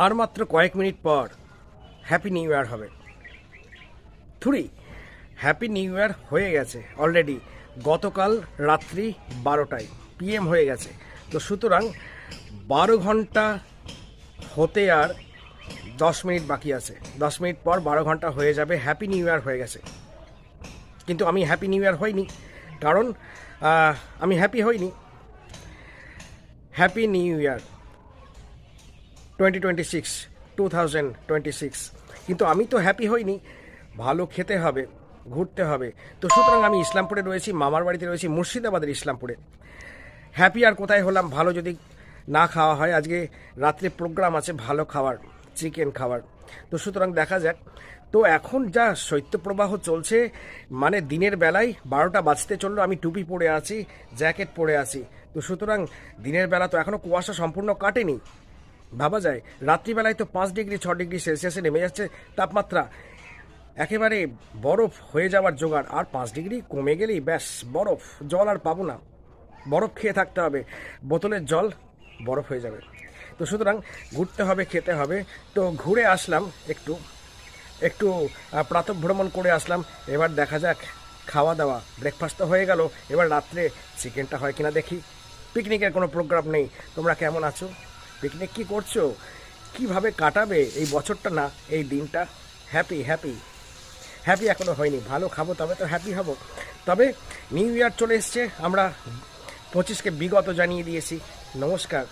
আর মাত্র কয়েক মিনিট পর হ্যাপি নিউ ইয়ার হবে। হ্যাপি নিউ ইয়ার হয়ে গেছে অলরেডি, গতকাল রাত্রি 12টায় PM হয়ে গেছে। তো সুতরাং 12 ঘন্টা হতে আর 10 মিনিট বাকি আছে। 10 মিনিট পর 12 ঘন্টা হয়ে যাবে, হ্যাপি নিউ ইয়ার হয়ে গেছে। কিন্তু আমি হ্যাপি নিউ ইয়ার হইনি, কারণ আমি হ্যাপি হইনি। হ্যাপি নিউ ইয়ার 2026 কিন্তু আমি তো হ্যাপি হইনি। ভালো খেতে হবে, ঘুরতে হবে। তো সুতরাং আমি ইসলামপুরে রয়েছি, মামার বাড়িতে রয়েছি মুর্শিদাবাদের ইসলামপুরে। হ্যাপি আর কোথায় হলাম, ভালো যদি না খাওয়া হয়। আজকে রাত্রে প্রোগ্রাম আছে ভালো খাবার, চিকেন খাবার। তো সুতরাং দেখা যাক। তো এখন যা শৈত্যপ্রবাহ চলছে, মানে দিনের বেলায় 12টা বাজতে চললো, আমি টুপি পরে আছি, জ্যাকেট পরে আছি। তো সুতরাং দিনের বেলা তো এখনও কুয়াশা সম্পূর্ণ কাটেনি। ভাবা যায় রাত্রিবেলায় তো 5 ডিগ্রি 6 ডিগ্রি সেলসিয়াসে নেমে যাচ্ছে তাপমাত্রা, একেবারে বরফ হয়ে যাওয়ার জোগাড়। আর 5 ডিগ্রি কমে গেলেই ব্যাস বরফ, জল আর পাবো না, বরফ খেয়ে থাকতে হবে, বোতলের জল বরফ হয়ে যাবে। তো সুতরাং ঘুরতে হবে, খেতে হবে। তো ঘুরে আসলাম, একটু প্রাতঃভ্রমণ করে আসলাম। এবার দেখা যাক খাওয়া দাওয়া, ব্রেকফাস্ট তো হয়ে গেল, এবার রাত্রে চিকেনটা হয় কিনা দেখি। পিকনিকের কোনো প্রোগ্রাম নেই। তোমরা কেমন আছো? পিকনিক কি করছো? কিভাবে কাটাবে এই বছরটা, না এই দিনটা? হ্যাপি এখনো হয়নি। ভালো খাবো তবে তো হ্যাপি হব। তবে নিউ ইয়ার চলে এসছে, আমরা 25কে বিগত জানিয়ে দিয়েছি। নমস্কার।